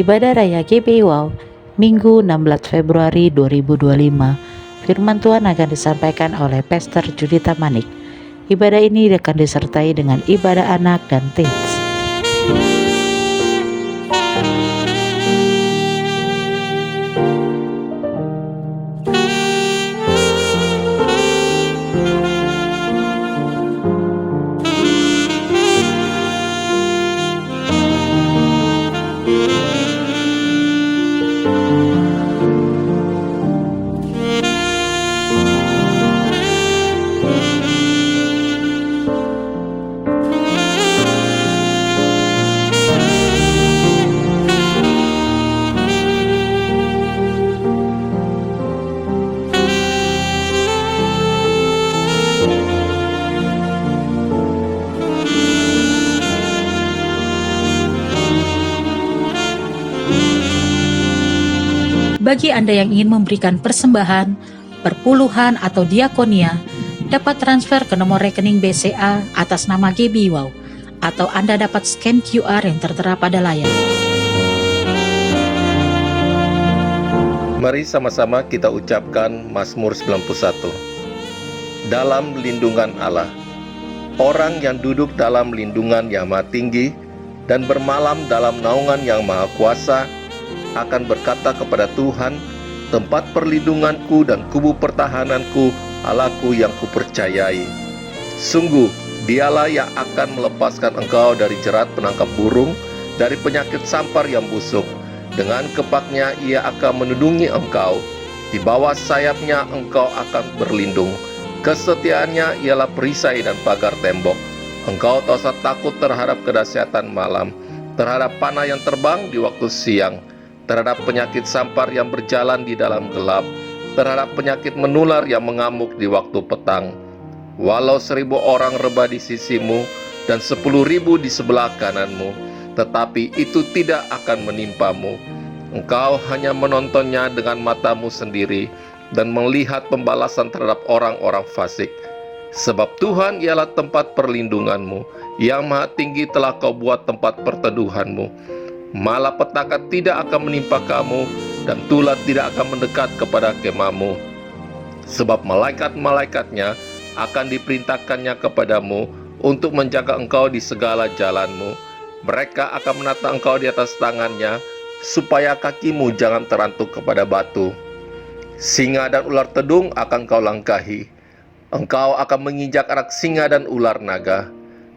Ibadah Raya GBI Wow, Minggu 16 Februari 2025. Firman Tuhan akan disampaikan oleh Pastor Judita Manik. Ibadah ini akan disertai dengan ibadah anak dan teens. Bagi Anda yang ingin memberikan persembahan, perpuluhan atau diakonia, dapat transfer ke nomor rekening BCA atas nama GBI Wow, atau Anda dapat scan QR yang tertera pada layar. Mari sama-sama kita ucapkan Mazmur 91. Dalam lindungan Allah. Orang yang duduk dalam lindungan yang maha tinggi dan bermalam dalam naungan yang maha kuasa akan berkata kepada Tuhan, tempat perlindunganku dan kubu pertahananku, Allahku yang kupercayai. Sungguh, dialah yang akan melepaskan engkau dari jerat penangkap burung, dari penyakit sampar yang busuk. Dengan kepaknya ia akan melindungi engkau, di bawah sayapnya engkau akan berlindung. Kesetiaannya ialah perisai dan pagar tembok. Engkau tak usah takut terhadap kedahsyatan malam, terhadap panah yang terbang di waktu siang, terhadap penyakit sampar yang berjalan di dalam gelap, terhadap penyakit menular yang mengamuk di waktu petang. Walau 1.000 orang rebah di sisimu dan 10.000 di sebelah kananmu, tetapi itu tidak akan menimpamu. Engkau hanya menontonnya dengan matamu sendiri dan melihat pembalasan terhadap orang-orang fasik. Sebab Tuhan ialah tempat perlindunganmu, yang maha tinggi telah kau buat tempat perteduhanmu. Malapetaka tidak akan menimpa kamu, dan tulah tidak akan mendekat kepada kemahmu. Sebab malaikat-malaikatnya akan diperintahkannya kepadamu untuk menjaga engkau di segala jalanmu. Mereka akan menata engkau di atas tangannya, supaya kakimu jangan terantuk kepada batu. Singa dan ular tedung akan kau langkahi. Engkau akan menginjak anak singa dan ular naga.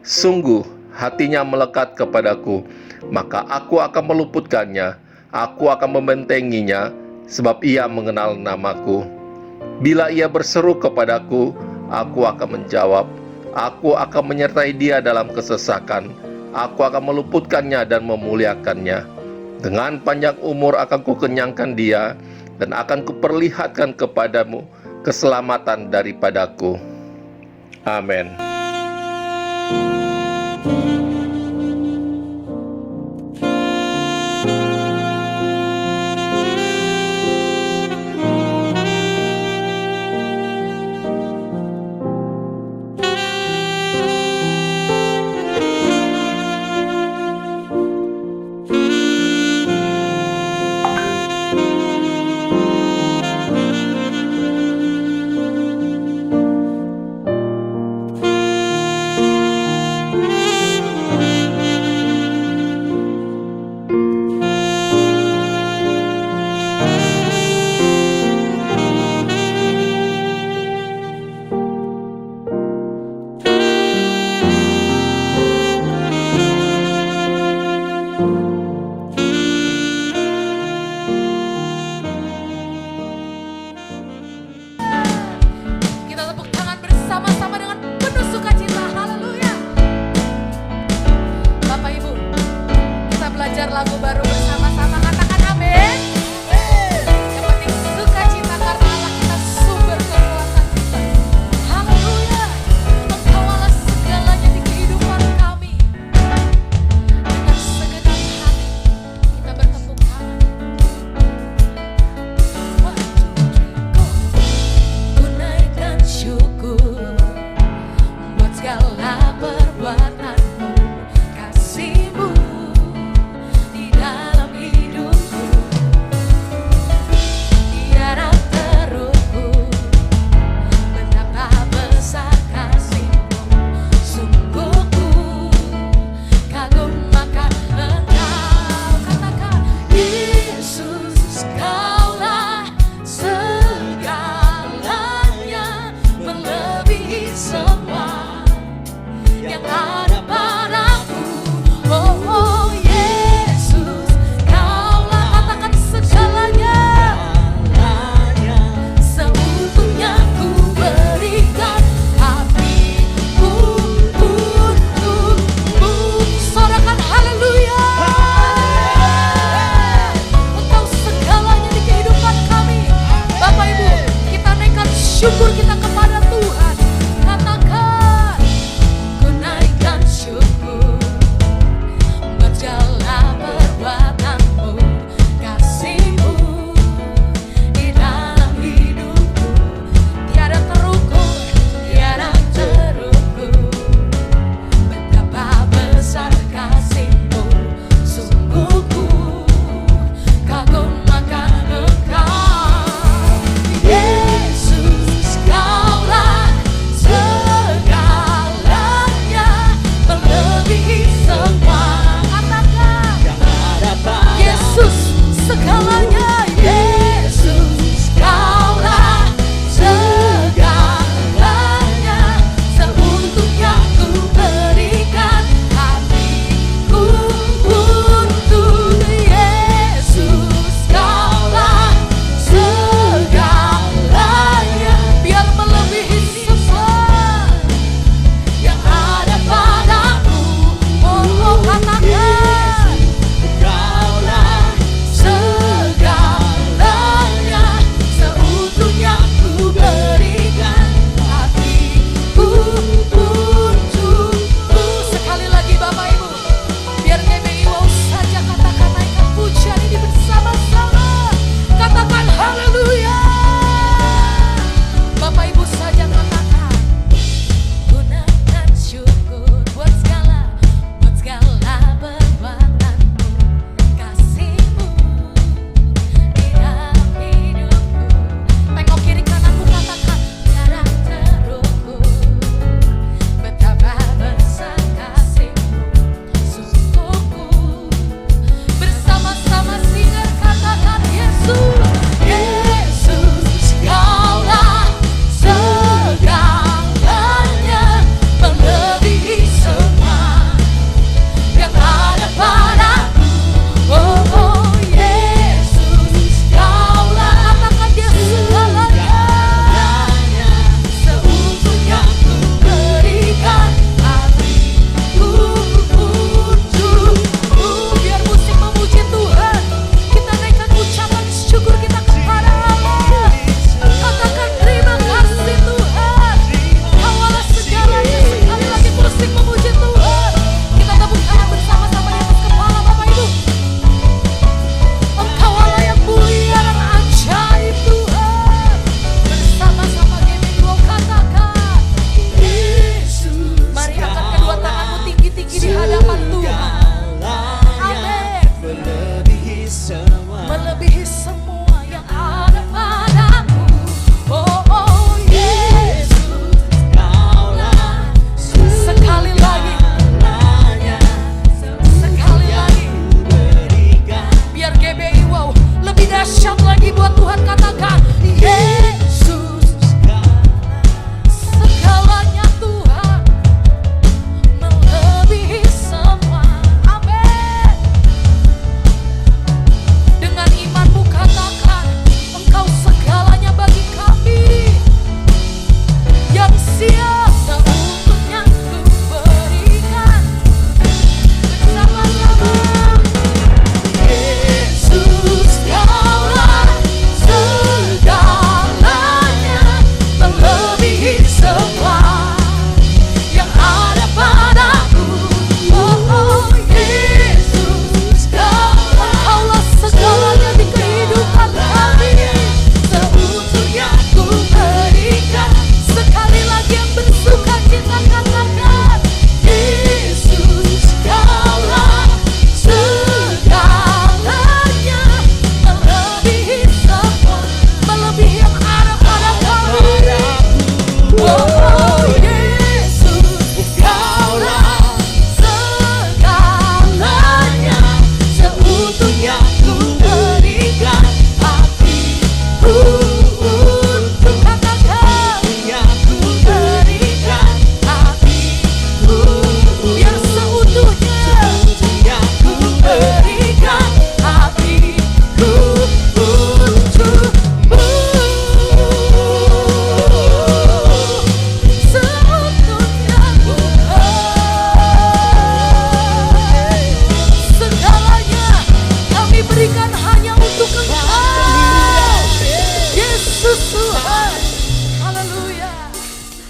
Sungguh, hatinya melekat kepadaku, maka aku akan meluputkannya, aku akan membentenginya, sebab ia mengenal namaku. Bila ia berseru kepadaku, aku akan menjawab, aku akan menyertai dia dalam kesesakan, aku akan meluputkannya dan memuliakannya. Dengan panjang umur akan kukenyangkan dia, dan akan kuperlihatkan kepadamu keselamatan daripadaku. Amin.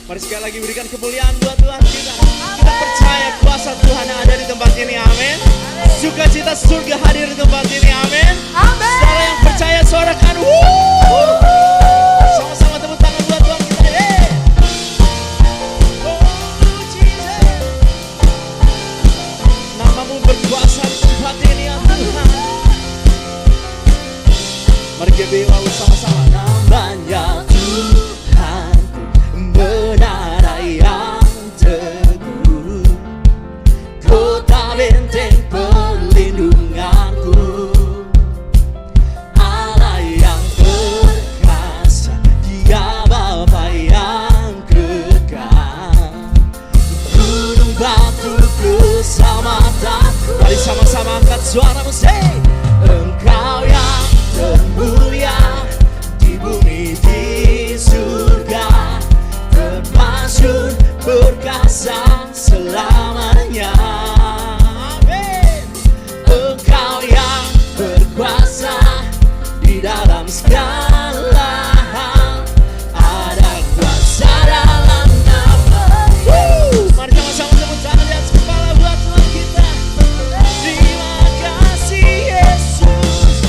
Mari sekali lagi berikan kemuliaan buat Tuhan kita. Kita percaya kuasa Tuhan ada di tempat ini, amin. Sukacita surga hadir di tempat ini, amin. Saudara yang percaya sorakan, sama-sama tepuk tangan buat Tuhan kita. Oh Jesus, namamu berkuasa di tempat ini, ya Tuhan. Mari kita sama-sama. Namanya Tuhan menara yang teguh, kota benteng perlindunganku, Allah yang perkasa, Dia Bapa yang kekal, gunung batu keselamatanku. Mari sama-sama angkat suaramu, say, Engkau yang termulia di bumi di surga, termasyhur perkasa selamanya. Amin. Engkau yang berkuasa di dalam segala hal, ada kuasa dalam nama Yesus. Mari sama-sama tepuk tangan di atas kepala buat Tuhan kita. Terima kasih Yesus.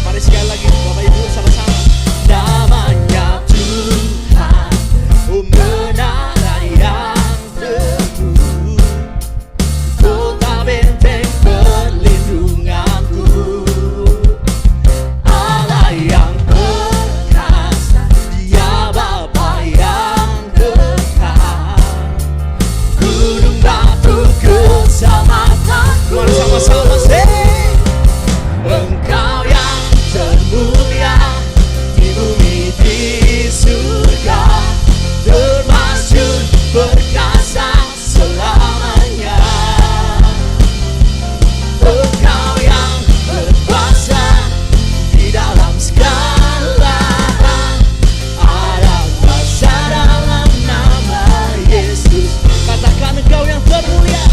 Mari sekali lagi Bapak Ibu sama-sama. Namanya Tuhan, menara yang teguh, kota benteng perlindunganku, Allah yang perkasa, Dia Bapa yang kekal, gunung batu keselamatanku. Mari sama-sama say, Engkau yang termulia di bumi di surga, termasyhur perkasa selamanya. Engkau yang berkuasa di dalam segala hal, ada kuasa dalam nama Yesus. Katakan Engkau yang termulia,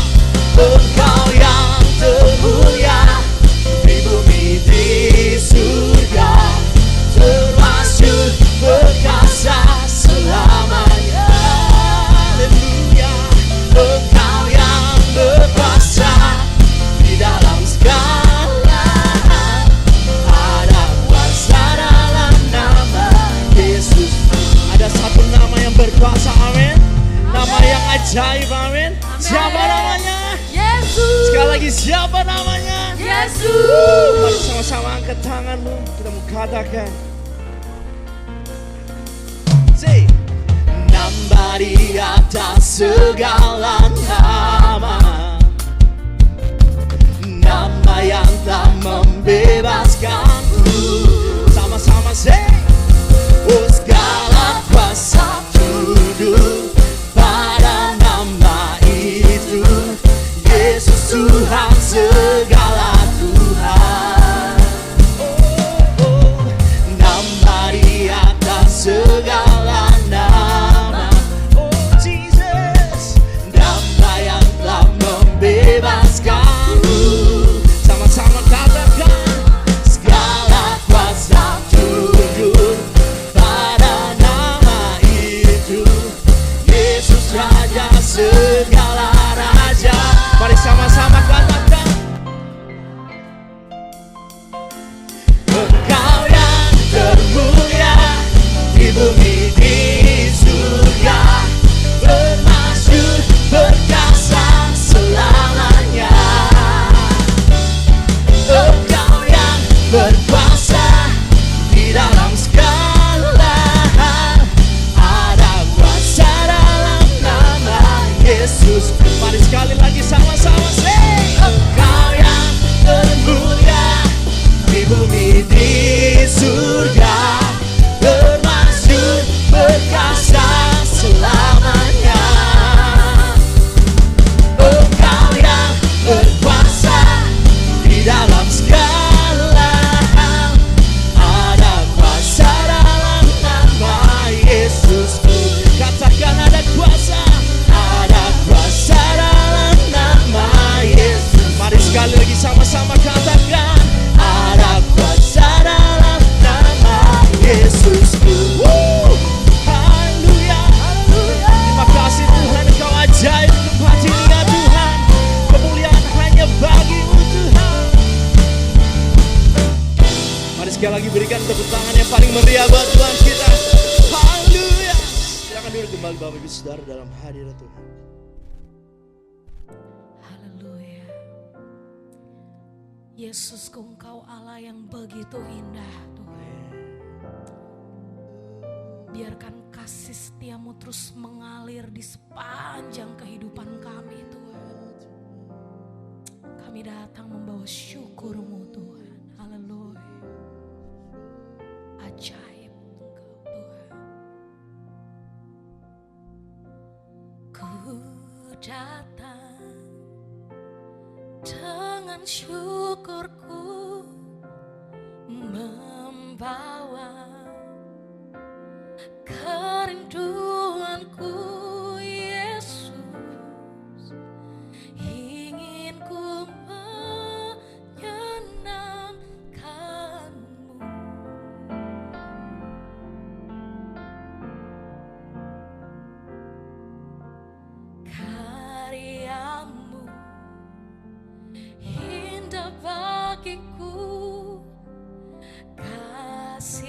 Engkau yang termulia di bumi di surga, termasyhur perkasa selamanya. Haleluya. Engkau yang berkuasa di dalam segala hal, ada kuasa dalam nama Yesus. Ada satu nama yang berkuasa, amin. Nama yang ajaib, amin. Siapa namanya? Yesus. Sekali lagi, siapa namanya? Yesus. Mari sama-sama angkat tanganmu, kita mau katakan, say, nama di atas segala nama, nama yang telah membebaskanku. Sama-sama say, oh segala kuasa tunduk pada nama itu, Yesus Tuhan segala Tuhan. Oh, nama di atas segala nama, oh Jesus, nama yang telah membebaskanku. Sama-sama katakan, Bapak Ibu Saudara dalam hadirat Tuhan. Haleluya. Yesus, Engkau Allah yang begitu indah Tuhan. Biarkan kasih setiamu terus mengalir di sepanjang kehidupan kami Tuhan. Kami datang membawa syukur-Mu Tuhan. Haleluya. Ajaib Engkau Tuhan. Ku datang dengan syukurku membawa kerinduanku Yesus, ingin ku menyenangkan-Mu. Karya-Mu indah bagiku, kasih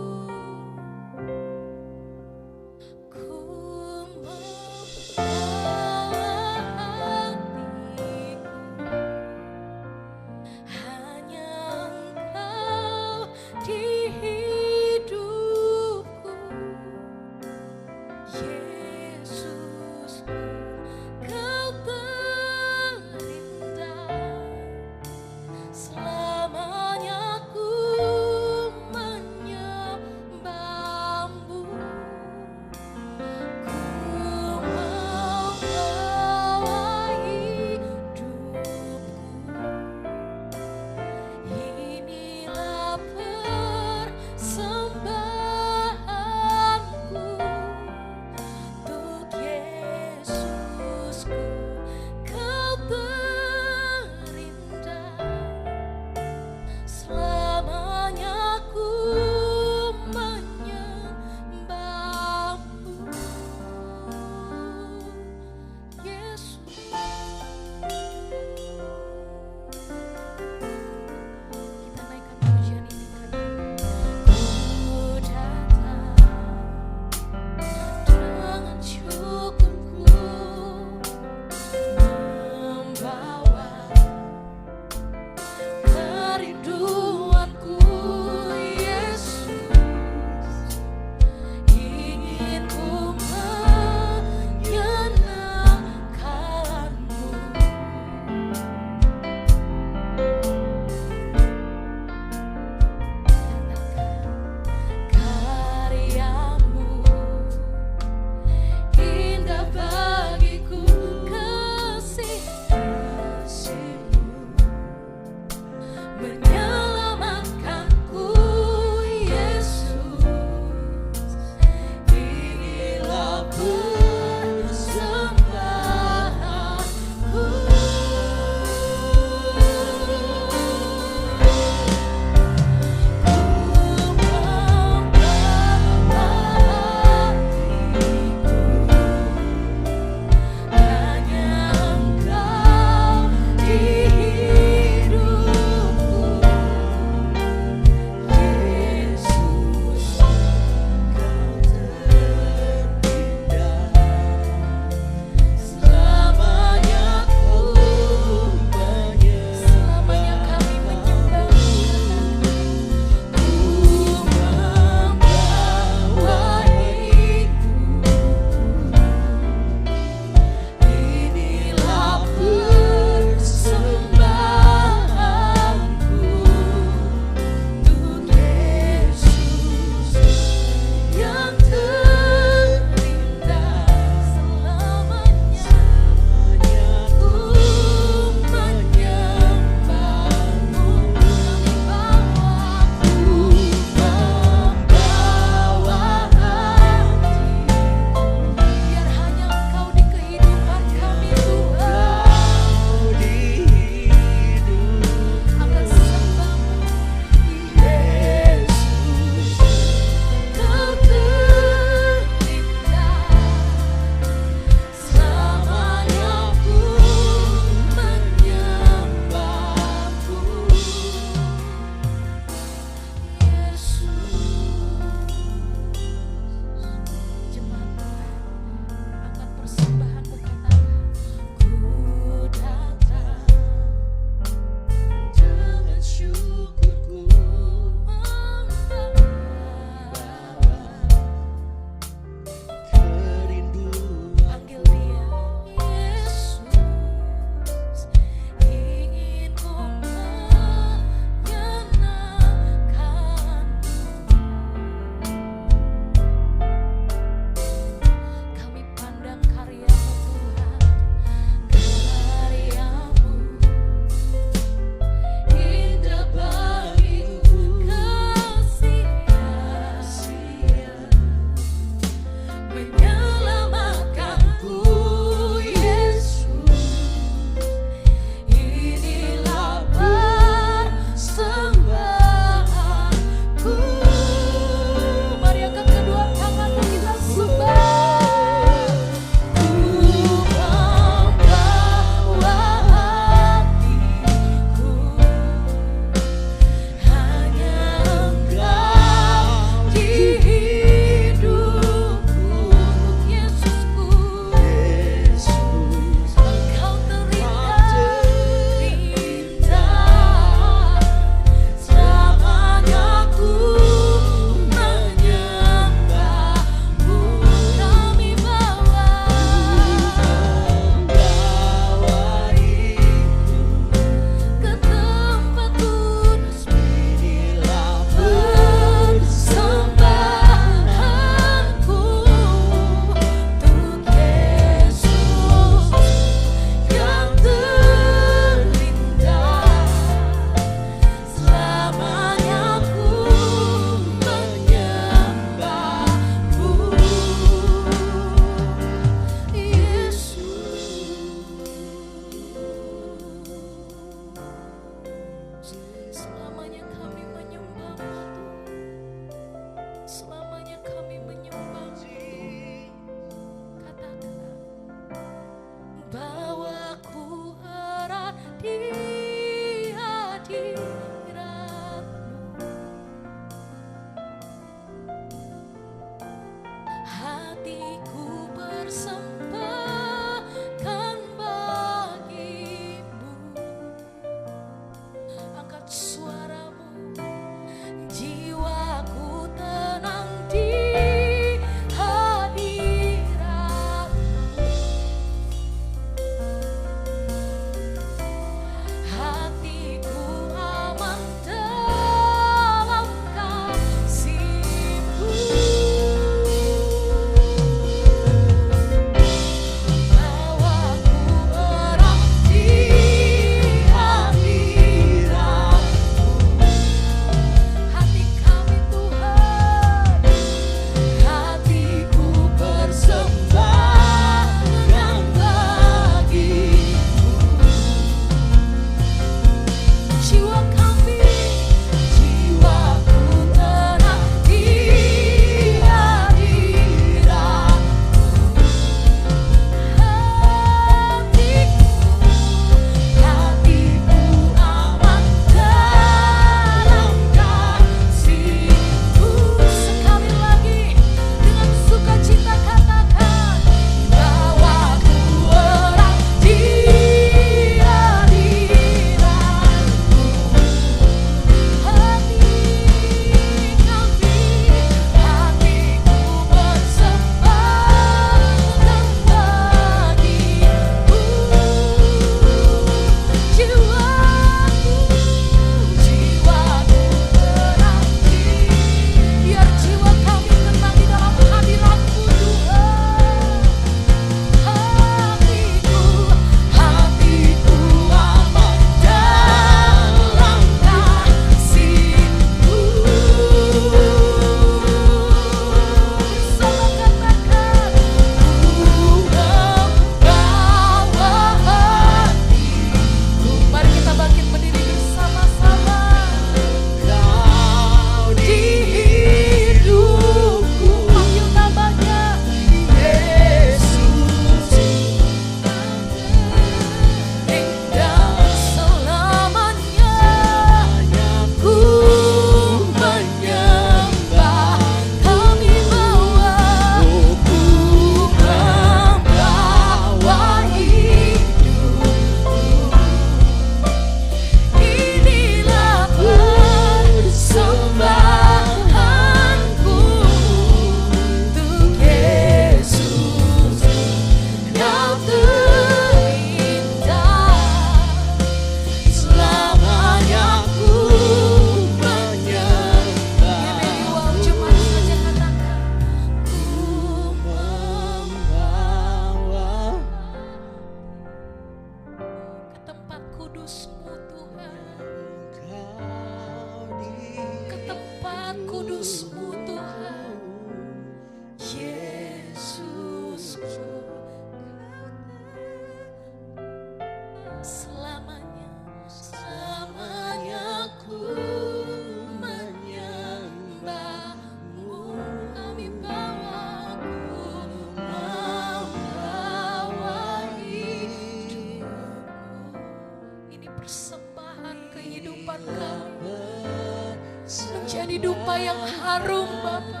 kehidupan yang harum Bapa,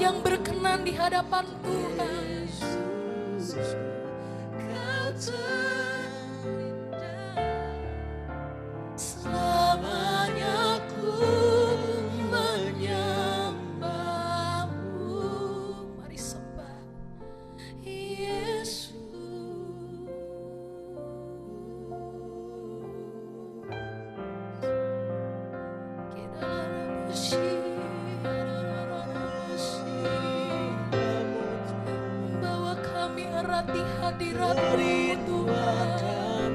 yang berkenan di hadapan Tuhan. Kau terindah, selamanya ku menyembahmu. Mari sembah Yesus. Bawa kami erat di hadirat-Mu Tuhan.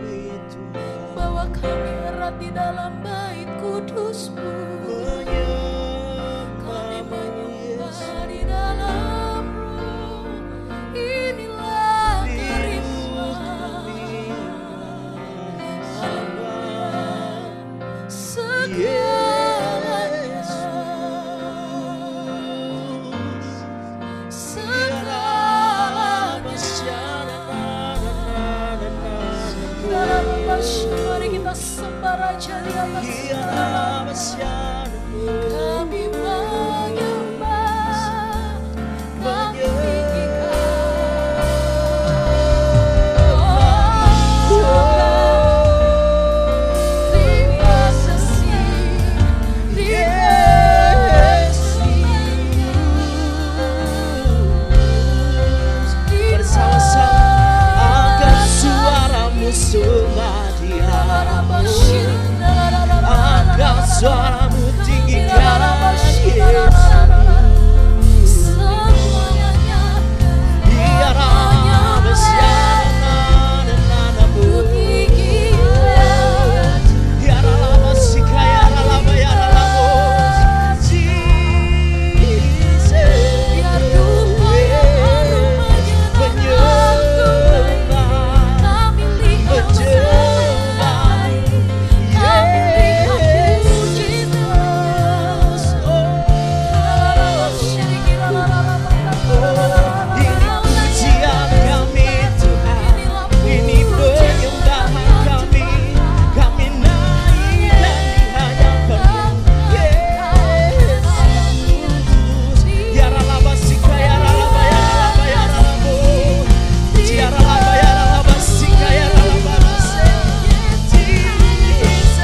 Bawa kami erat di dalam bait kudus-Mu. Kami menyembah di dalam-Mu. Inilah kerinduan segalanya. Mari kita sembah Raja di atas segala. Kami menyembah, kami Angkat suaramu tinggikan Yesus. semuanya nyata, Biar namamu kegigilan. Biar lama sikaya lama ya lama Jesus. Biar duka yang harum menyerang kami lihat Menyembah. kami lihat Yesus Jesus. Ini pujian kami Tuhan, ini penyembahan kami, kami naikkan di hadapan-Mu Yesus. Ya ralaba sika ya ralaba ya ralaba ya ralabu, ya ralaba ya ralaba sika ya ralaba Jesus.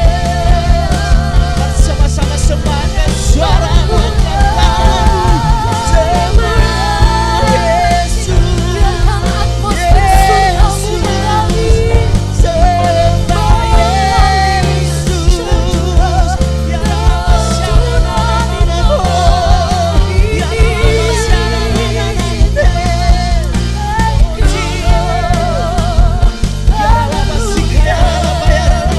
Bersama-sama sembahkan suaramu sembah Yesus. Biarkan atmosfer surgamu mengalir. Sembah Yesus. Ya Rama Shalom. Ya Rama Shalom. Ya Rama Sika ya Rama ya Rama.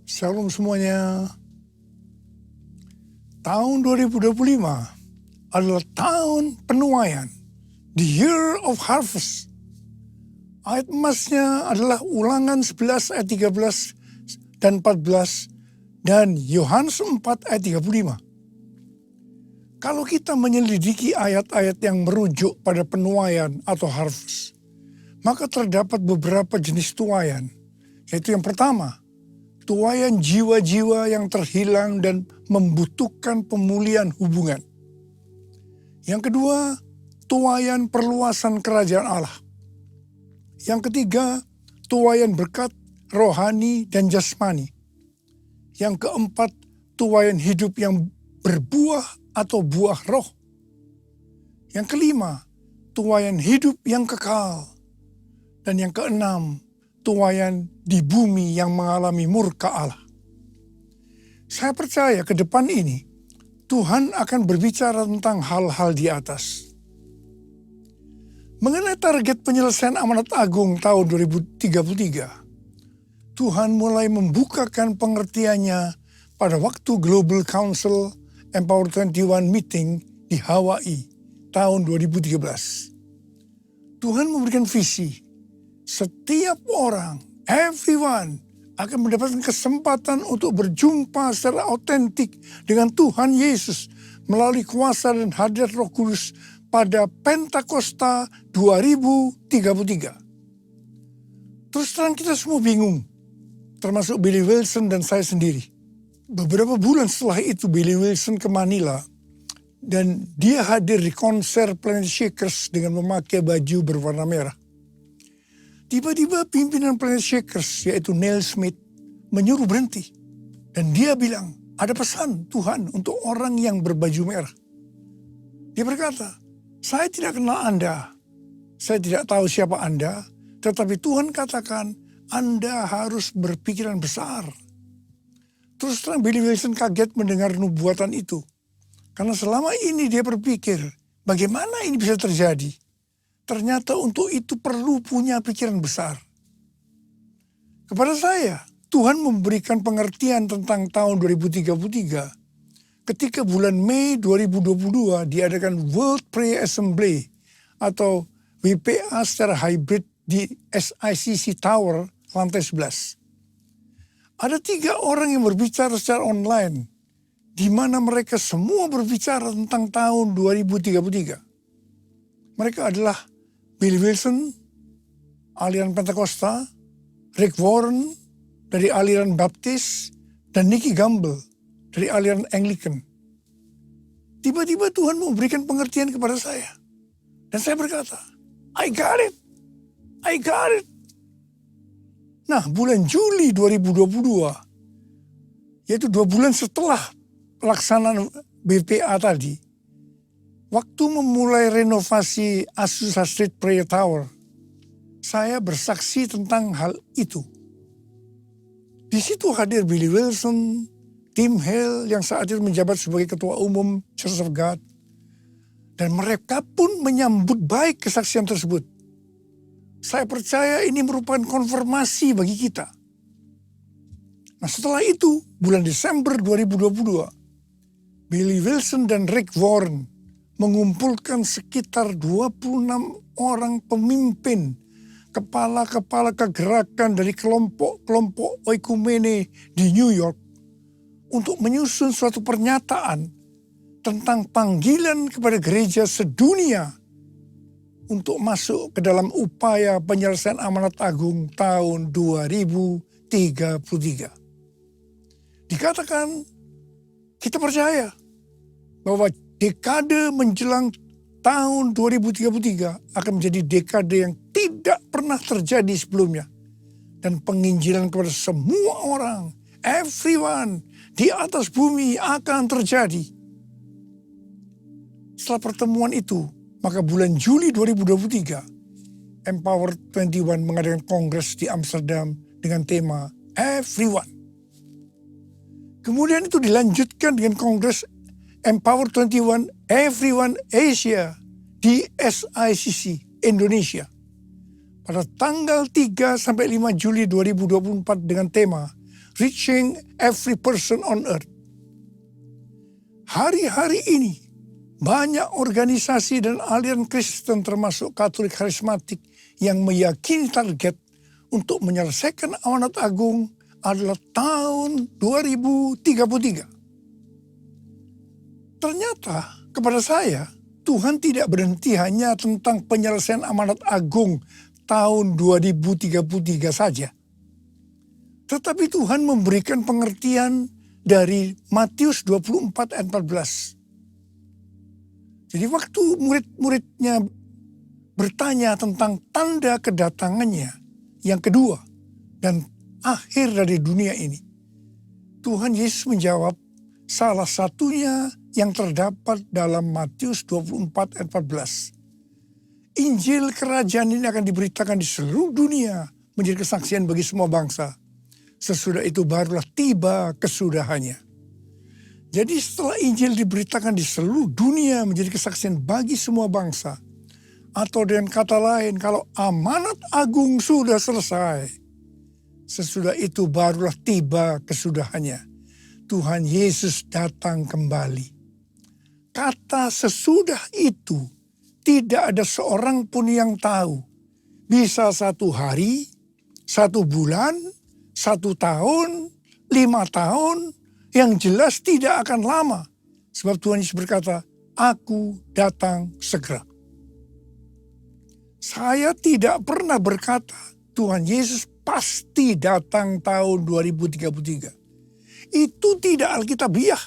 Shalom semuanya. Tahun 2025 adalah tahun penuaian, the year of harvest. Ayat emasnya adalah Ulangan 11 ayat 13 dan 14 dan Yohanes 4 ayat 35. Kalau kita menyelidiki ayat-ayat yang merujuk pada penuaian atau harvest, maka terdapat beberapa jenis tuaian, yaitu yang pertama, tuaian jiwa-jiwa yang terhilang dan membutuhkan pemulihan hubungan. Yang kedua, tuaian perluasan kerajaan Allah. Yang ketiga, tuaian berkat rohani dan jasmani. Yang keempat, tuaian hidup yang berbuah atau buah roh. Yang kelima, tuaian hidup yang kekal. Dan yang keenam, tuaian di bumi yang mengalami murka Allah. Saya percaya ke depan ini, Tuhan akan berbicara tentang hal-hal di atas. Mengenai target penyelesaian amanat agung tahun 2033, Tuhan mulai membukakan pengertiannya pada waktu Global Council Empower 21 meeting di Hawaii tahun 2013. Tuhan memberikan visi, setiap orang, everyone, akan mendapatkan kesempatan untuk berjumpa secara otentik dengan Tuhan Yesus melalui kuasa dan hadirat Roh Kudus pada Pentakosta 2033. Terus terang kita semua bingung, termasuk Billy Wilson dan saya sendiri. Beberapa bulan setelah itu Billy Wilson ke Manila dan dia hadir di konser Planet Shakers dengan memakai baju berwarna merah. Tiba-tiba pimpinan Planet Shakers yaitu Neil Smith menyuruh berhenti. Dan dia bilang, ada pesan Tuhan untuk orang yang berbaju merah. Dia berkata, saya tidak kenal Anda, saya tidak tahu siapa Anda, tetapi Tuhan katakan Anda harus berpikiran besar. Terus terang Billy Wilson kaget mendengar nubuatan itu. Karena selama ini dia berpikir, bagaimana ini bisa terjadi? Ternyata untuk itu perlu punya pikiran besar. Kepada saya, Tuhan memberikan pengertian tentang tahun 2033 ketika bulan Mei 2022 diadakan World Prayer Assembly atau WPA secara hybrid di SICC Tower lantai 11. Ada 3 orang yang berbicara secara online di mana mereka semua berbicara tentang tahun 2033. Mereka adalah Bill Wilson, aliran Pentakosta, Rick Warren dari aliran Baptis, dan Nicky Gamble dari aliran Anglican. Tiba-tiba Tuhan memberikan pengertian kepada saya. Dan saya berkata, I got it. I got it. Nah, bulan Juli 2022, yaitu 2 bulan setelah pelaksanaan BPA tadi, waktu memulai renovasi Azusa Street Prayer Tower, saya bersaksi tentang hal itu. Di situ hadir Billy Wilson, Tim Hale yang saat itu menjabat sebagai Ketua Umum Church of God, dan mereka pun menyambut baik kesaksian tersebut. Saya percaya ini merupakan konfirmasi bagi kita. Nah, setelah itu, bulan Desember 2022, Billy Wilson dan Rick Warren mengumpulkan sekitar 26 orang pemimpin, kepala-kepala kegerakan dari kelompok-kelompok oikumene di New York untuk menyusun suatu pernyataan tentang panggilan kepada gereja sedunia untuk masuk ke dalam upaya penyelesaian amanat agung tahun 2033. Dikatakan, kita percaya bahwa dekade menjelang tahun 2033 akan menjadi dekade yang tidak pernah terjadi sebelumnya. Dan penginjilan kepada semua orang, everyone, di atas bumi akan terjadi. Setelah pertemuan itu, maka bulan Juli 2023, Empower 21 mengadakan kongres di Amsterdam dengan tema Everyone. Kemudian itu dilanjutkan dengan kongres Empower 21 Everyone Asia di SICC Indonesia pada tanggal 3 sampai 5 Juli 2024 dengan tema Reaching Every Person on Earth. Hari-hari ini banyak organisasi dan aliran Kristen termasuk Katolik Karismatik yang meyakini target untuk menyelesaikan amanat agung adalah tahun 2033. Ternyata kepada saya, Tuhan tidak berhenti hanya tentang penyelesaian amanat agung tahun 2033 saja. Tetapi Tuhan memberikan pengertian dari Matius 24 ayat 14. Jadi waktu murid-muridnya bertanya tentang tanda kedatangannya yang kedua dan akhir dari dunia ini, Tuhan Yesus menjawab salah satunya yang terdapat dalam Matius 24 ayat 14. Injil kerajaan ini akan diberitakan di seluruh dunia menjadi kesaksian bagi semua bangsa. Sesudah itu barulah tiba kesudahannya. Jadi setelah Injil diberitakan di seluruh dunia menjadi kesaksian bagi semua bangsa, atau dengan kata lain, kalau amanat agung sudah selesai, Sesudah itu barulah tiba kesudahannya. Tuhan Yesus datang kembali. Kata sesudah itu tidak ada seorang pun yang tahu. Bisa 1 hari, 1 bulan, 1 tahun, 5 tahun. Yang jelas tidak akan lama. Sebab Tuhan Yesus berkata, aku datang segera. Saya tidak pernah berkata Tuhan Yesus pasti datang tahun 2033. Itu tidak alkitabiah.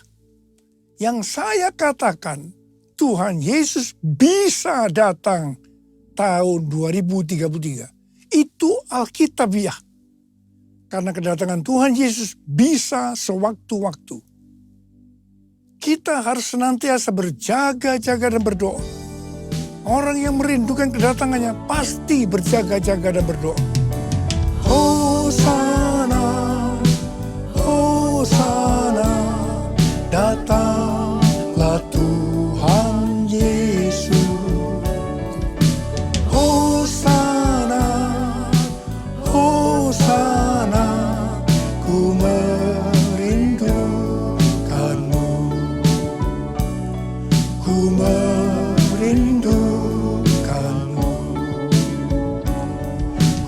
Yang saya katakan Tuhan Yesus bisa datang tahun 2033. Itu alkitabiah. Karena kedatangan Tuhan Yesus bisa sewaktu-waktu. Kita harus senantiasa berjaga-jaga dan berdoa. Orang yang merindukan kedatangannya pasti berjaga-jaga dan berdoa. Hosana, Hosana, datanglah Tuhan Yesus. Hosana, Hosana, ku merindukanmu. Ku merindukanmu.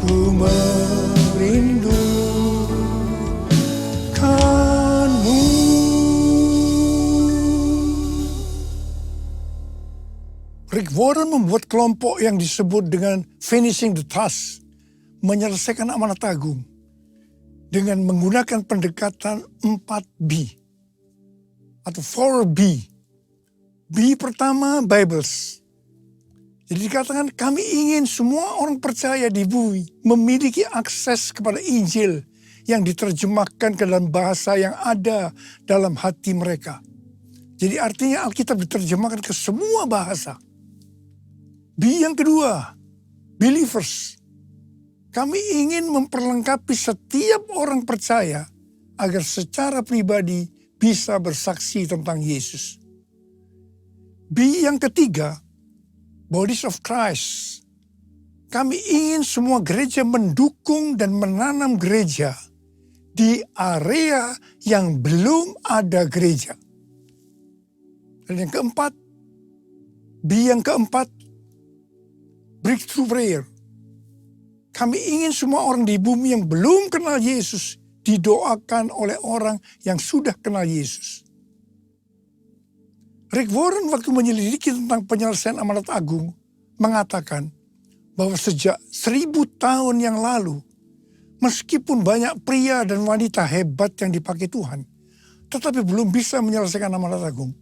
Ku merindukanmu. Rick Warren membuat kelompok yang disebut dengan Finishing the Task, menyelesaikan amanat agung, dengan menggunakan pendekatan 4B atau 4B. B pertama, Bibles. Jadi dikatakan kami ingin semua orang percaya di bumi memiliki akses kepada Injil yang diterjemahkan ke dalam bahasa yang ada dalam hati mereka. Jadi artinya Alkitab diterjemahkan ke semua bahasa. B yang kedua, believers. Kami ingin memperlengkapi setiap orang percaya agar secara pribadi bisa bersaksi tentang Yesus. B yang ketiga, Bodies of Christ. Kami ingin semua gereja mendukung dan menanam gereja di area yang belum ada gereja. Dan yang keempat, B yang keempat, Breakthrough Prayer. Kami ingin semua orang di bumi yang belum kenal Yesus didoakan oleh orang yang sudah kenal Yesus. Rick Warren waktu menyelidiki tentang penyelesaian amanat agung mengatakan bahwa sejak 1000 tahun yang lalu, meskipun banyak pria dan wanita hebat yang dipakai Tuhan, tetapi belum bisa menyelesaikan amanat agung.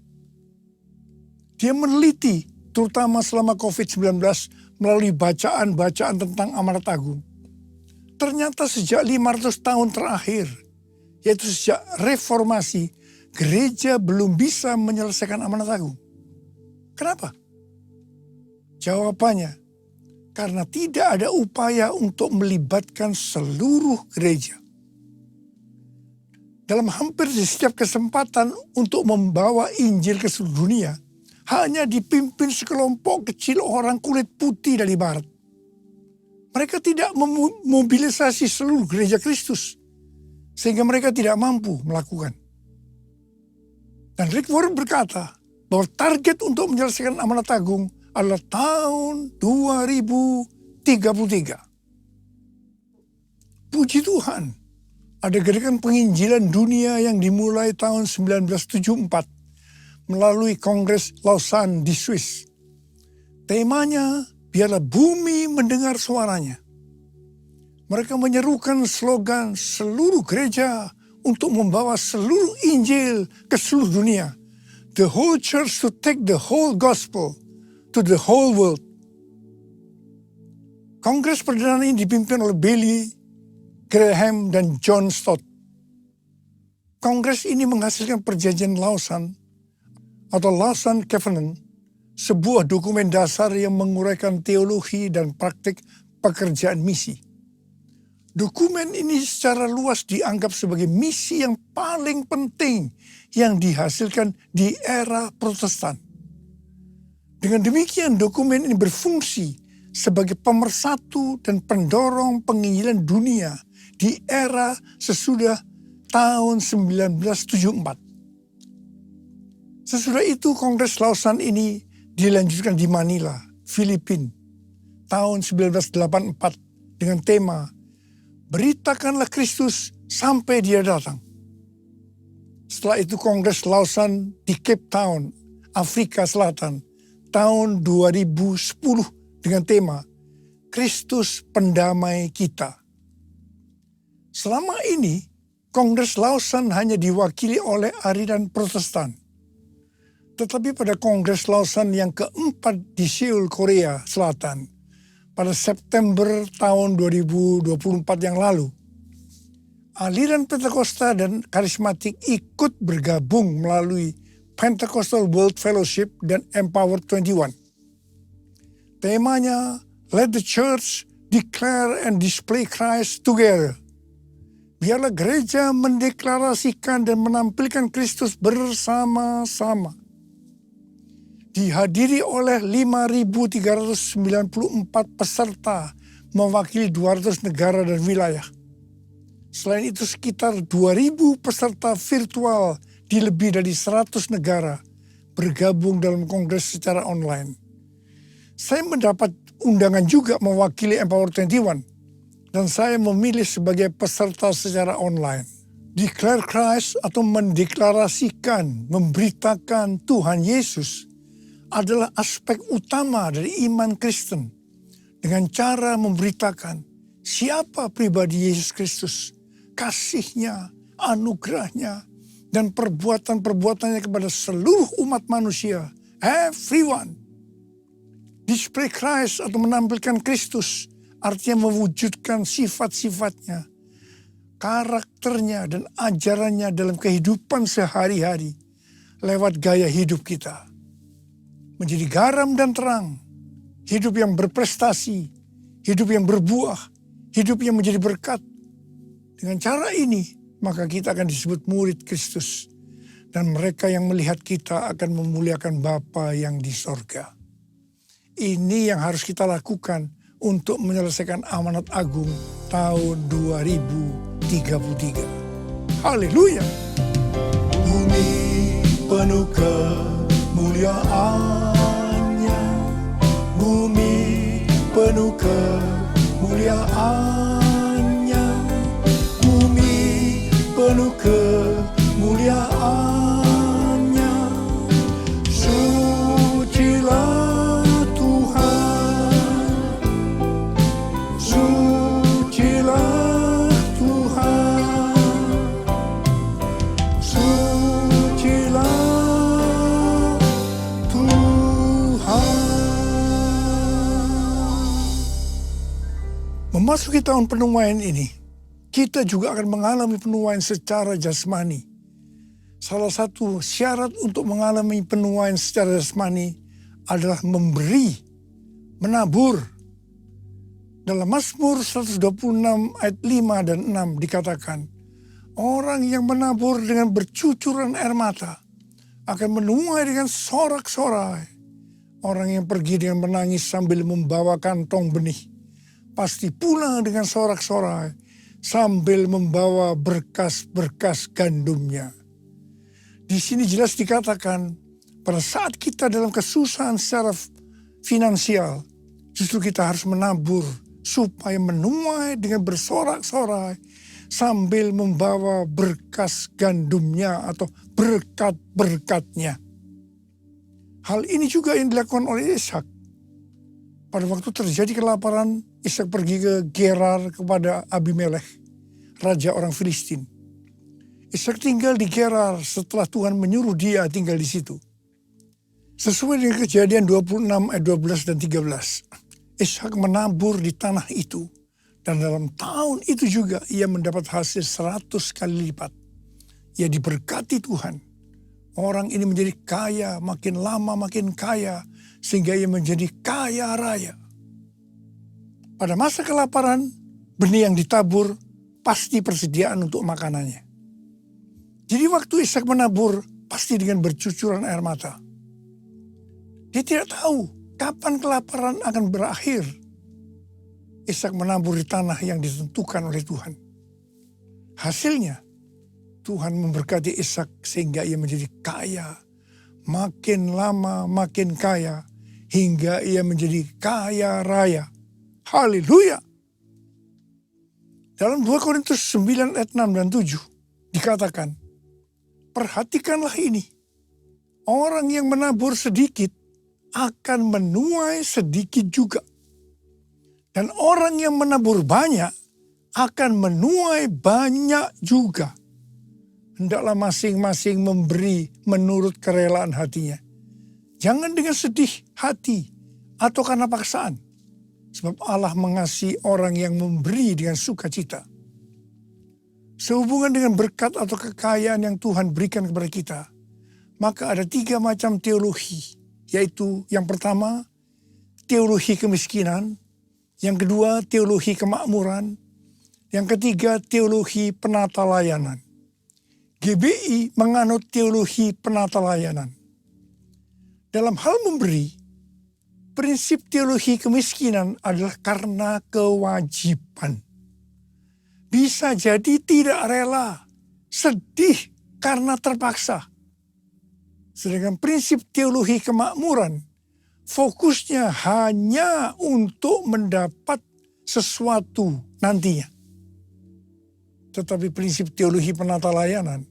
Dia meneliti terutama selama COVID-19 melalui bacaan-bacaan tentang amanat agung. Ternyata sejak 500 tahun terakhir, yaitu sejak reformasi, gereja belum bisa menyelesaikan amanat agung. Kenapa? Jawabannya, karena tidak ada upaya untuk melibatkan seluruh gereja. Dalam hampir di setiap kesempatan untuk membawa Injil ke seluruh dunia, hanya dipimpin sekelompok kecil orang kulit putih dari barat. Mereka tidak memobilisasi seluruh gereja Kristus, sehingga mereka tidak mampu melakukan. Dan Rick Warren berkata bahwa target untuk menyelesaikan amanat agung adalah tahun 2033. Puji Tuhan, ada gerakan penginjilan dunia yang dimulai tahun 1974 melalui Kongres Lausanne di Swiss. Temanya, biarlah bumi mendengar suaranya. Mereka menyerukan slogan seluruh gereja untuk membawa seluruh Injil ke seluruh dunia. The whole church to take the whole gospel to the whole world. Kongres perdana ini dipimpin oleh Billy Graham dan John Stott. Kongres ini menghasilkan perjanjian Lausanne atau Lausanne Covenant, sebuah dokumen dasar yang menguraikan teologi dan praktik pekerjaan misi. Dokumen ini secara luas dianggap sebagai misi yang paling penting yang dihasilkan di era Protestan. Dengan demikian dokumen ini berfungsi sebagai pemersatu dan pendorong penginjilan dunia di era sesudah tahun 1974. Sesudah itu Kongres Lausanne ini dilanjutkan di Manila, Filipina, tahun 1984 dengan tema Beritakanlah Kristus sampai Dia datang. Setelah itu Kongres Lausanne di Cape Town, Afrika Selatan, tahun 2010 dengan tema Kristus Pendamai Kita. Selama ini, Kongres Lausanne hanya diwakili oleh aliran Protestan. Tetapi pada Kongres Lausanne yang keempat di Seoul, Korea Selatan, pada September tahun 2024 yang lalu, aliran Pentakosta dan karismatik ikut bergabung melalui Pentecostal World Fellowship dan Empower 21. Temanya, Let the Church Declare and Display Christ Together. Biarlah gereja mendeklarasikan dan menampilkan Kristus bersama-sama. Dihadiri oleh 5.394 peserta mewakili 200 negara dan wilayah. Selain itu sekitar 2.000 peserta virtual di lebih dari 100 negara bergabung dalam kongres secara online. Saya mendapat undangan juga mewakili Empower 21 dan saya memilih sebagai peserta secara online. Declare Christ atau mendeklarasikan, memberitakan Tuhan Yesus adalah aspek utama dari iman Kristen dengan cara memberitakan siapa pribadi Yesus Kristus, kasih-Nya, anugerah-Nya, dan perbuatan-perbuatannya kepada seluruh umat manusia, everyone. Display Christ atau menampilkan Kristus artinya mewujudkan sifat-sifatnya, karakternya, dan ajarannya dalam kehidupan sehari-hari lewat gaya hidup kita. Menjadi garam dan terang, hidup yang berprestasi, hidup yang berbuah, hidup yang menjadi berkat. Dengan cara ini, maka kita akan disebut murid Kristus. Dan mereka yang melihat kita akan memuliakan Bapa yang di sorga. Ini yang harus kita lakukan untuk menyelesaikan amanat agung tahun 2033. Haleluya! Bumi penuh kemuliaan-Nya, bumi penuh kemuliaan-Nya, bumi penuh kemuliaan-Nya. Sucilah Tuhan, sucilah Tuhan, sucilah memasuki tahun penuaian ini, kita juga akan mengalami penuaian secara jasmani. Salah satu syarat untuk mengalami penuaian secara jasmani adalah memberi, menabur. Dalam Mazmur 126 ayat 5 dan 6 dikatakan, orang yang menabur dengan bercucuran air mata akan menuai dengan sorak-sorai. Orang yang pergi dengan menangis sambil membawa kantong benih pasti pulang dengan sorak-sorai sambil membawa berkas-berkas gandumnya. Di sini jelas dikatakan pada saat kita dalam kesusahan secara finansial, justru kita harus menabur supaya menuai dengan bersorak-sorai sambil membawa berkas gandumnya atau berkat-berkatnya. Hal ini juga yang dilakukan oleh Ishak. Pada waktu terjadi kelaparan, Ishak pergi ke Gerar kepada Abimelekh, raja orang Filistin. Ishak tinggal di Gerar setelah Tuhan menyuruh dia tinggal di situ. Sesuai dengan Kejadian 26 ayat 12 dan 13, Ishak menabur di tanah itu. Dan dalam tahun itu juga ia mendapat hasil 100 kali lipat. Ia diberkati Tuhan. Orang ini menjadi kaya, makin lama makin kaya, sehingga ia menjadi kaya raya. Pada masa kelaparan, benih yang ditabur pasti persediaan untuk makanannya. Jadi waktu Ishak menabur, pasti dengan bercucuran air mata. Dia tidak tahu kapan kelaparan akan berakhir. Ishak menabur di tanah yang ditentukan oleh Tuhan. Hasilnya, Tuhan memberkati Ishak sehingga ia menjadi kaya. Makin lama makin kaya, hingga ia menjadi kaya raya. Haleluya. Dalam 2 Korintus 9 ayat 6 dan 7 dikatakan, perhatikanlah ini, orang yang menabur sedikit akan menuai sedikit juga. Dan orang yang menabur banyak akan menuai banyak juga. Hendaklah masing-masing memberi menurut kerelaan hatinya. Jangan dengan sedih hati atau karena paksaan. Sebab Allah mengasihi orang yang memberi dengan sukacita. Sehubungan dengan berkat atau kekayaan yang Tuhan berikan kepada kita, maka ada 3 macam teologi. Yaitu yang pertama, teologi kemiskinan. Yang kedua, teologi kemakmuran. Yang ketiga, teologi penata layanan. GBI menganut teologi penata layanan. Dalam hal memberi, prinsip teologi kemiskinan adalah karena kewajiban. Bisa jadi tidak rela, sedih karena terpaksa. Sedangkan prinsip teologi kemakmuran, fokusnya hanya untuk mendapat sesuatu nantinya. Tetapi prinsip teologi penata layanan,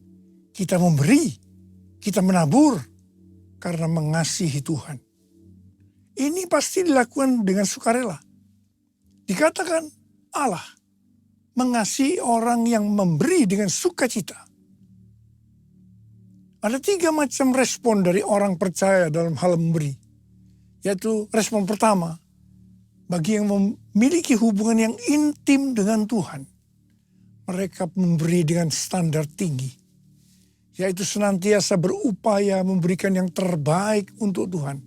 kita memberi, kita menabur karena mengasihi Tuhan. Ini pasti dilakukan dengan sukarela. Dikatakan Allah mengasihi orang yang memberi dengan sukacita. Ada 3 macam respon dari orang percaya dalam hal memberi. Yaitu respon pertama, bagi yang memiliki hubungan yang intim dengan Tuhan. Mereka memberi dengan standar tinggi. Yaitu senantiasa berupaya memberikan yang terbaik untuk Tuhan.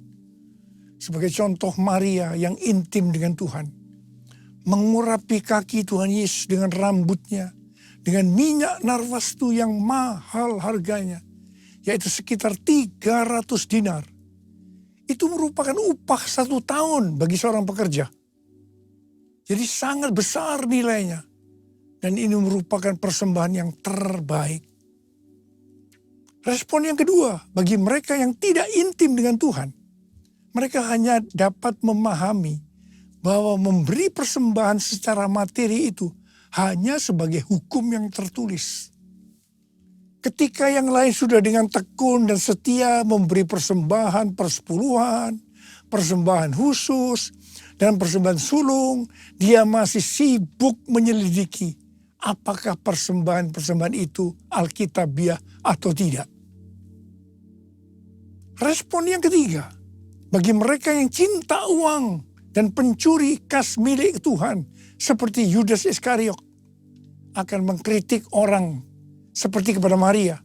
Sebagai contoh Maria yang intim dengan Tuhan. Mengurapi kaki Tuhan Yesus dengan rambutnya. Dengan minyak narwastu yang mahal harganya. Yaitu sekitar 300 dinar. Itu merupakan upah 1 tahun bagi seorang pekerja. Jadi sangat besar nilainya. Dan ini merupakan persembahan yang terbaik. Respon yang kedua, bagi mereka yang tidak intim dengan Tuhan. Mereka hanya dapat memahami bahwa memberi persembahan secara materi itu hanya sebagai hukum yang tertulis. Ketika yang lain sudah dengan tekun dan setia memberi persembahan persepuluhan, persembahan khusus, dan persembahan sulung, dia masih sibuk menyelidiki apakah persembahan-persembahan itu alkitabiah atau tidak. Respon yang ketiga, bagi mereka yang cinta uang dan pencuri kas milik Tuhan, seperti Yudas Iskariot, akan mengkritik orang seperti kepada Maria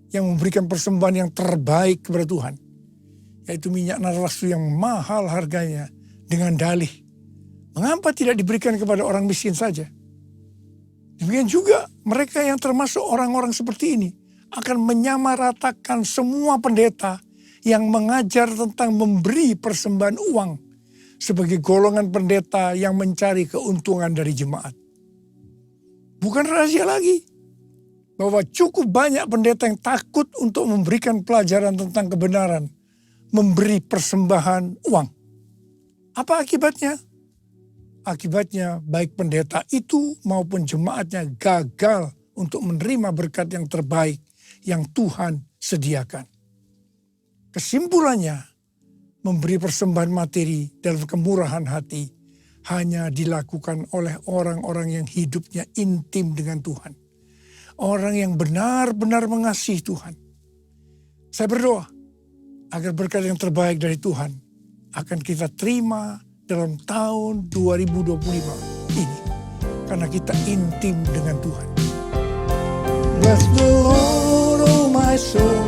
yang memberikan persembahan yang terbaik kepada Tuhan, yaitu minyak narwastu yang mahal harganya, dengan dalih, mengapa tidak diberikan kepada orang miskin saja? Demikian juga mereka yang termasuk orang-orang seperti ini akan menyamaratakan semua pendeta yang mengajar tentang memberi persembahan uang sebagai golongan pendeta yang mencari keuntungan dari jemaat. Bukan rahasia lagi bahwa cukup banyak pendeta yang takut untuk memberikan pelajaran tentang kebenaran memberi persembahan uang. Apa akibatnya? Akibatnya baik pendeta itu maupun jemaatnya gagal untuk menerima berkat yang terbaik yang Tuhan sediakan. Kesimpulannya, memberi persembahan materi dalam kemurahan hati hanya dilakukan oleh orang-orang yang hidupnya intim dengan Tuhan. Orang yang benar-benar mengasihi Tuhan. Saya berdoa agar berkat yang terbaik dari Tuhan akan kita terima dalam tahun 2025 ini. Karena kita intim dengan Tuhan. Bless the Lord, oh my soul.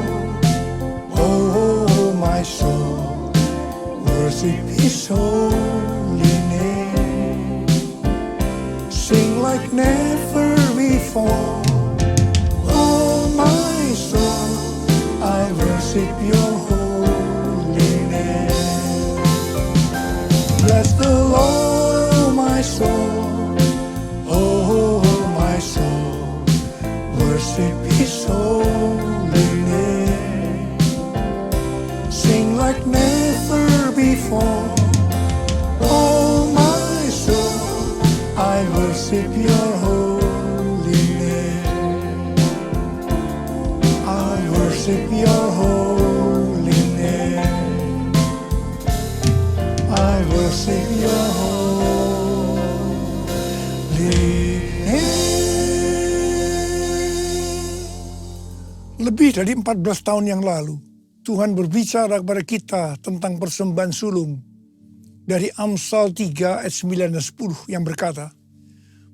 Oh my soul. Worship His holy name. Sing like never before. Oh my soul. I worship your holy name. Bless the Lord, oh my soul. Oh my soul. Sing like never before. Oh my soul, I worship your holy name. I worship your holy name. I worship your holy name. Lebih dari 14 tahun yang lalu, Tuhan berbicara kepada kita tentang persembahan sulung dari Amsal 3 ayat 9 dan 10 yang berkata,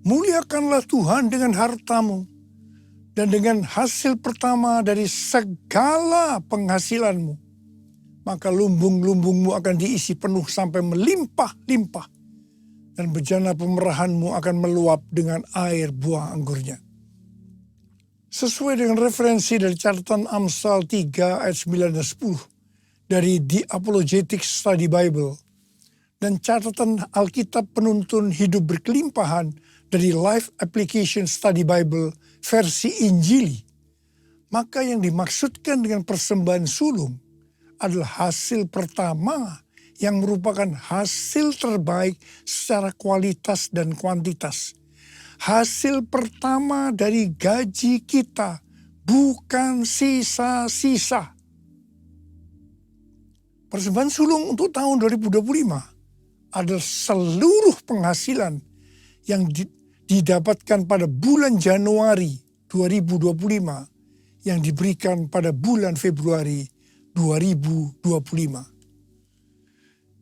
muliakanlah Tuhan dengan hartamu dan dengan hasil pertama dari segala penghasilanmu. Maka lumbung-lumbungmu akan diisi penuh sampai melimpah-limpah dan bejana pemerahanmu akan meluap dengan air buah anggurnya. Sesuai dengan referensi dari catatan Amsal 3 ayat 9 dan 10 dari The Apologetic Study Bible dan catatan Alkitab Penuntun Hidup Berkelimpahan dari Life Application Study Bible versi Injili, maka yang dimaksudkan dengan persembahan sulung adalah hasil pertama yang merupakan hasil terbaik secara kualitas dan kuantitas. Hasil pertama dari gaji kita, bukan sisa-sisa. Persembahan sulung untuk tahun 2025 adalah seluruh penghasilan yang didapatkan pada bulan Januari 2025 yang diberikan pada bulan Februari 2025.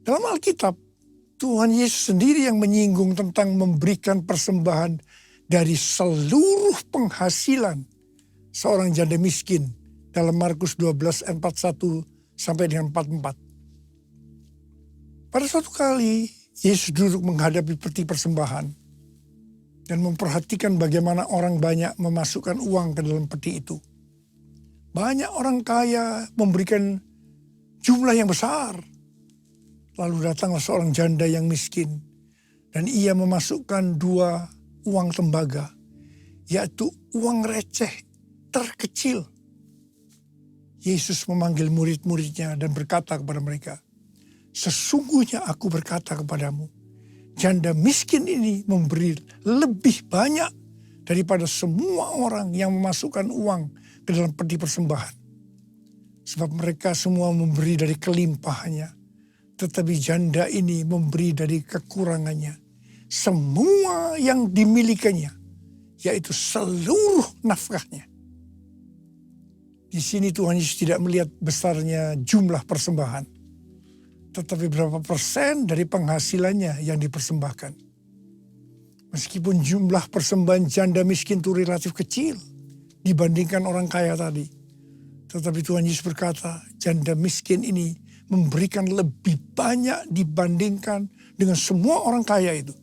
Dalam Alkitab, Tuhan Yesus sendiri yang menyinggung tentang memberikan persembahan dari seluruh penghasilan seorang janda miskin dalam Markus 12 ayat 41 sampai dengan 44. Pada suatu kali, Yesus duduk menghadapi peti persembahan dan memperhatikan bagaimana orang banyak memasukkan uang ke dalam peti itu. Banyak orang kaya memberikan jumlah yang besar. Lalu datanglah seorang janda yang miskin dan ia memasukkan 2 uang tembaga, yaitu uang receh terkecil. Yesus memanggil murid-muridnya dan berkata kepada mereka, sesungguhnya aku berkata kepadamu, janda miskin ini memberi lebih banyak daripada semua orang yang memasukkan uang ke dalam peti persembahan. Sebab mereka semua memberi dari kelimpahannya, tetapi janda ini memberi dari kekurangannya. Semua yang dimilikinya, yaitu seluruh nafkahnya. Di sini Tuhan Yesus tidak melihat besarnya jumlah persembahan, tetapi berapa persen dari penghasilannya yang dipersembahkan. Meskipun jumlah persembahan janda miskin itu relatif kecil dibandingkan orang kaya tadi, tetapi Tuhan Yesus berkata, janda miskin ini memberikan lebih banyak dibandingkan dengan semua orang kaya itu.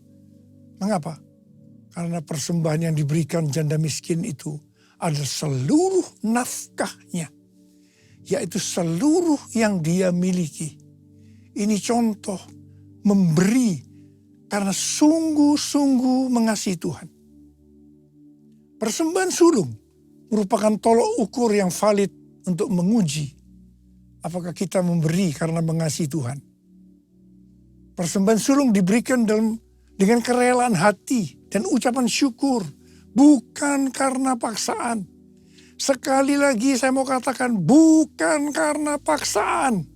Mengapa? Karena persembahan yang diberikan janda miskin itu adalah seluruh nafkahnya, yaitu seluruh yang dia miliki. Ini contoh memberi karena sungguh-sungguh mengasihi Tuhan. Persembahan sulung merupakan tolok ukur yang valid untuk menguji apakah kita memberi karena mengasihi Tuhan. Persembahan sulung diberikan dengan kerelaan hati dan ucapan syukur, bukan karena paksaan. Sekali lagi saya mau katakan, bukan karena paksaan.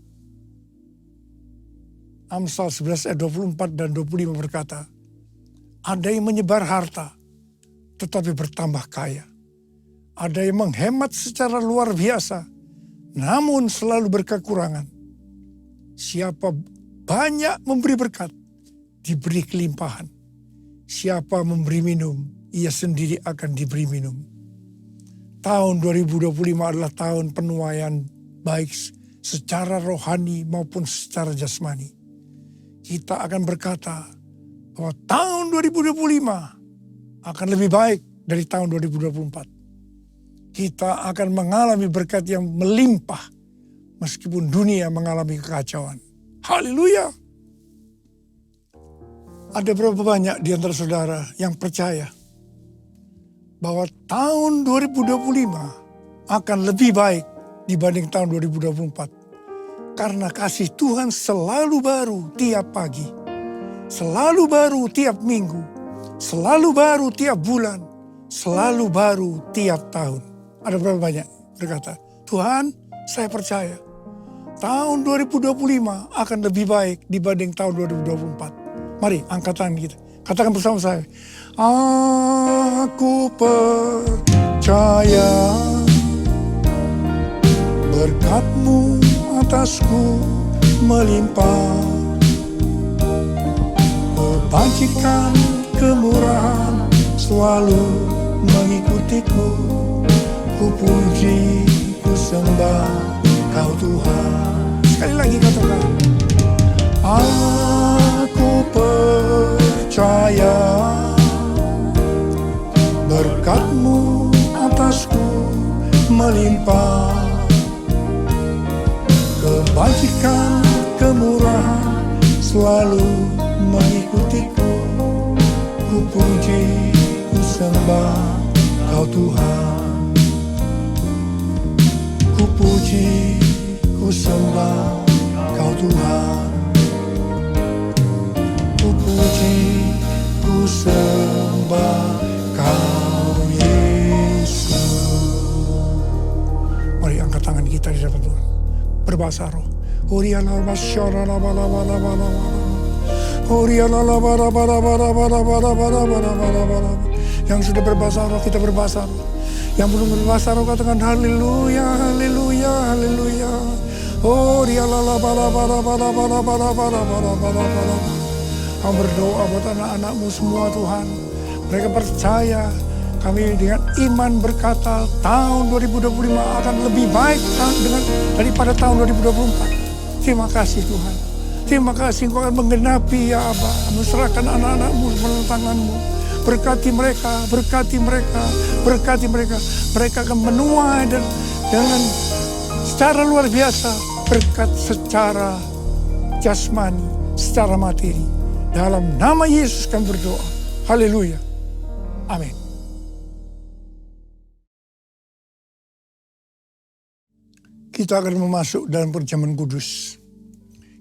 Amsal 11 ayat 24 dan 25 berkata, ada yang menyebar harta tetapi bertambah kaya. Ada yang menghemat secara luar biasa namun selalu berkekurangan. Siapa banyak memberi berkat, diberi kelimpahan. Siapa memberi minum, ia sendiri akan diberi minum. Tahun 2025 adalah tahun penuaian baik secara rohani maupun secara jasmani. Kita akan berkata bahwa tahun 2025 akan lebih baik dari tahun 2024. Kita akan mengalami berkat yang melimpah meskipun dunia mengalami kekacauan. Haleluya. Ada berapa banyak di antara saudara yang percaya bahwa tahun 2025 akan lebih baik dibanding tahun 2024. Karena kasih Tuhan selalu baru tiap pagi. Selalu baru tiap minggu. Selalu baru tiap bulan. Selalu baru tiap tahun. Ada berapa banyak berkata, Tuhan saya percaya tahun 2025 akan lebih baik dibanding tahun 2024. Mari angkat tangan kita. Katakan bersama saya. Aku percaya berkat-Mu atasku melimpah. Kebajikan, kemurahan selalu mengikutiku. Ku puji, ku sembah Kau Tuhan. Sekali lagi katakan. Aku percaya berkat-Mu atasku melimpah. Kebajikan, kemurahan selalu mengikutiku. Ku puji, ku sembah Kau Tuhan. Ku puji, ku sembah Kau Tuhan. Ku puji, ku sembah Kau Yesus. Mari angkat tangan kita di hadapan Tuhan. Berbahasa roh. Yang sudah berbahasa roh, kita berbahasa roh. Yang belum berbahasa roh, katakan haleluya, haleluya, haleluya. Kau berdoa buat anak-anak-Mu semua Tuhan. Mereka percaya, kami dengan iman berkata tahun 2025 akan lebih baik daripada tahun 2024. Terima kasih Tuhan. Terima kasih Engkau akan menggenapi ya Aba. Menyerahkan anak-anak-Mu dalam tangan-Mu. Berkati mereka, berkati mereka, berkati mereka. Mereka akan menuai dan dengan secara luar biasa berkat secara jasmani, secara materi. Dalam nama Yesus kami berdoa. Haleluya. Amin. Kita akan memasuk dalam perjamuan kudus.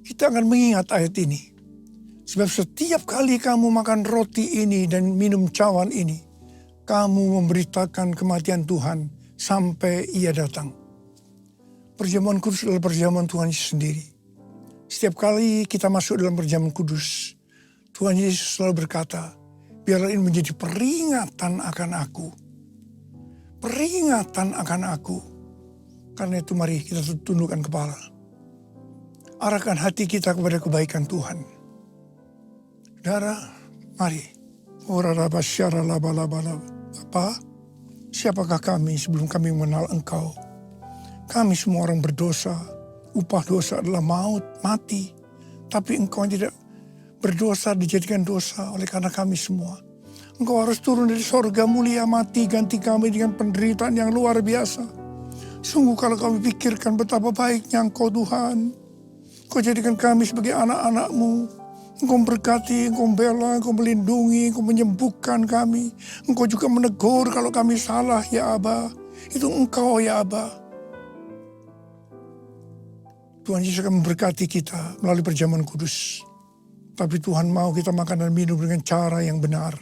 Kita akan mengingat ayat ini. Sebab setiap kali kamu makan roti ini dan minum cawan ini, kamu memberitakan kematian Tuhan sampai Ia datang. Perjamuan kudus adalah perjamuan Tuhan Yesus sendiri. Setiap kali kita masuk dalam perjamuan kudus, Tuhan Yesus selalu berkata, biarlah ini menjadi peringatan akan aku. Peringatan akan aku. Karena itu mari kita tundukkan kepala. Arahkan hati kita kepada kebaikan Tuhan. Saudara, mari. Bapa, siapakah kami sebelum kami mengenal Engkau? Kami semua orang berdosa. Upah dosa adalah maut, mati. Tapi Engkau tidak berdosa dijadikan dosa oleh karena kami semua. Engkau harus turun dari sorga mulia mati, ganti kami dengan penderitaan yang luar biasa. Sungguh kalau kami pikirkan betapa baiknya Engkau Tuhan. Engkau jadikan kami sebagai anak-anak-Mu. Engkau berkati, Engkau bela, Engkau melindungi, Engkau menyembuhkan kami. Engkau juga menegur kalau kami salah ya Aba. Itu Engkau ya Aba. Tuhan Yesus akan memberkati kita melalui perjamuan kudus. Tapi Tuhan mau kita makan dan minum dengan cara yang benar.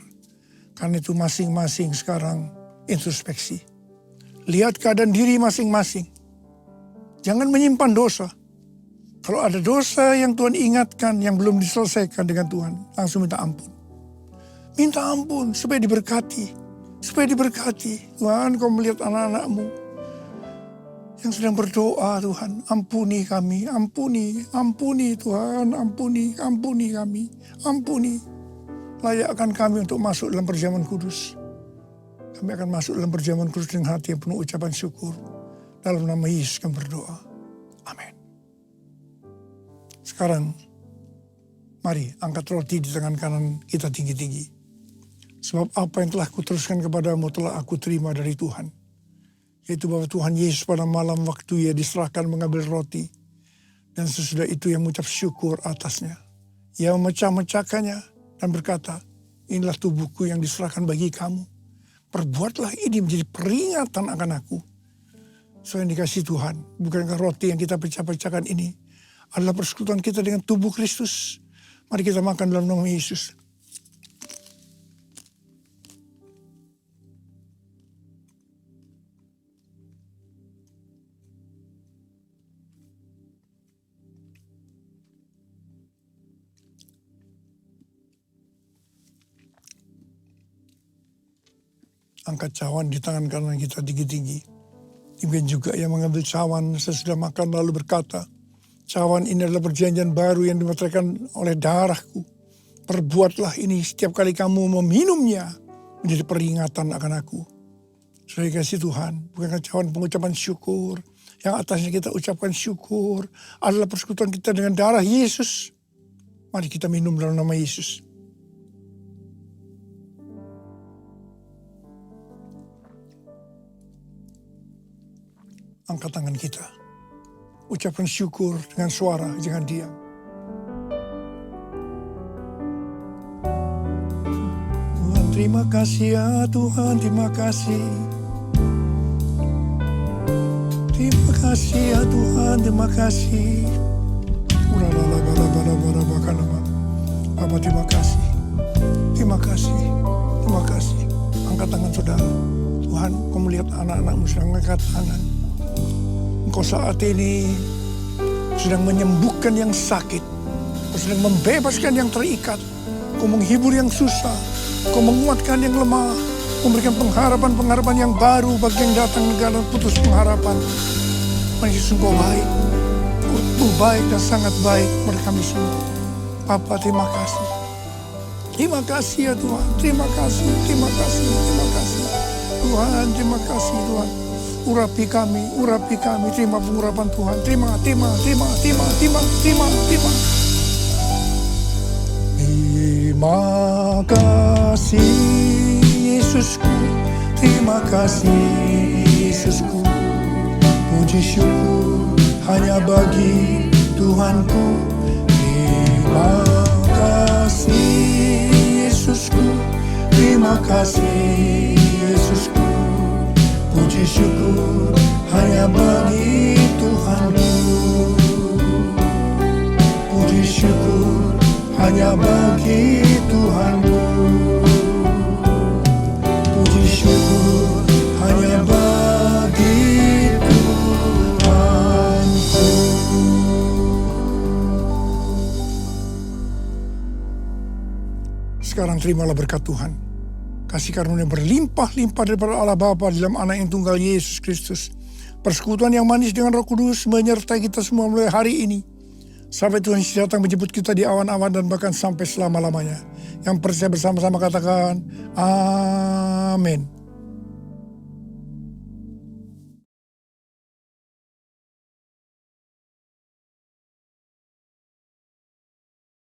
Karena itu masing-masing sekarang introspeksi. Lihat keadaan diri masing-masing. Jangan menyimpan dosa. Kalau ada dosa yang Tuhan ingatkan yang belum diselesaikan dengan Tuhan, langsung minta ampun. Minta ampun supaya diberkati. Supaya diberkati. Tuhan, Kau melihat anak-anak-Mu yang sedang berdoa, Tuhan, ampuni kami, ampuni Tuhan, ampuni kami, ampuni. Layakkan kami untuk masuk dalam perjamuan kudus. Kami akan masuk dalam perjamuan kudus dengan hati yang penuh ucapan syukur. Dalam nama Yesus kami berdoa. Amin. Sekarang, mari angkat roti di tangan kanan kita tinggi-tinggi. Sebab apa yang telah kuteruskan kepadamu telah aku terima dari Tuhan. Yaitu bahwa Tuhan Yesus pada malam waktu Ia diserahkan mengambil roti. Dan sesudah itu Ia mengucap syukur atasnya. Ia memecah-mecahkannya dan berkata, inilah tubuhku yang diserahkan bagi kamu. Perbuatlah ini menjadi peringatan akan aku. So yang dikasih Tuhan, bukankah roti yang kita pecah-pecahkan ini adalah persekutuan kita dengan tubuh Kristus. Mari kita makan dalam nama Yesus. Angkat cawan di tangan kanan kita tinggi-tinggi. Demikian juga yang mengambil cawan sesudah makan lalu berkata, cawan ini adalah perjanjian baru yang dimeteraikan oleh darahku. Perbuatlah ini setiap kali kamu meminumnya menjadi peringatan akan aku. Saudara kasih Tuhan, bukankah cawan pengucapan syukur, yang atasnya kita ucapkan syukur, adalah persekutuan kita dengan darah Yesus. Mari kita minum dalam nama Yesus. Angkat tangan kita. Ucapkan syukur dengan suara, jangan diam. Tuhan terima kasih ya Tuhan, terima kasih. Terima kasih ya Tuhan, terima kasih. Bapak terima kasih. Terima kasih. Terima kasih. Angkat tangan saudara. Tuhan, kau melihat anak-anakmu sedang angkat tangan. Engkau saat ini sedang menyembuhkan yang sakit. Engkau sedang membebaskan yang terikat. Engkau menghibur yang susah. Engkau menguatkan yang lemah. Memberikan pengharapan-pengharapan yang baru bagi yang datang negara putus pengharapan. Yesus Engkau baik. Engkau baik dan sangat baik kepada kami semua. Bapa terima kasih. Terima kasih ya Tuhan. Terima kasih, terima kasih, terima kasih. Tuhan, terima kasih Tuhan. Urapi kami, terima pengurapan Tuhan. Terima. Terima kasih Yesusku, terima kasih Yesusku. Puji syukur hanya bagi Tuhanku. Terima kasih Yesusku, terima kasih Yesusku. Puji syukur hanya bagi Tuhanku. Puji syukur hanya bagi Tuhanku. Puji syukur hanya bagi Tuhanku. Sekarang terimalah berkat Tuhan. Kasih karunia berlimpah-limpah daripada Allah Bapa dalam Anak yang tunggal Yesus Kristus. Persekutuan yang manis dengan Roh Kudus menyertai kita semua mulai hari ini. Sampai Tuhan Yesus datang menjemput kita di awan-awan dan bahkan sampai selama-lamanya. Yang percaya bersama-sama katakan, amin.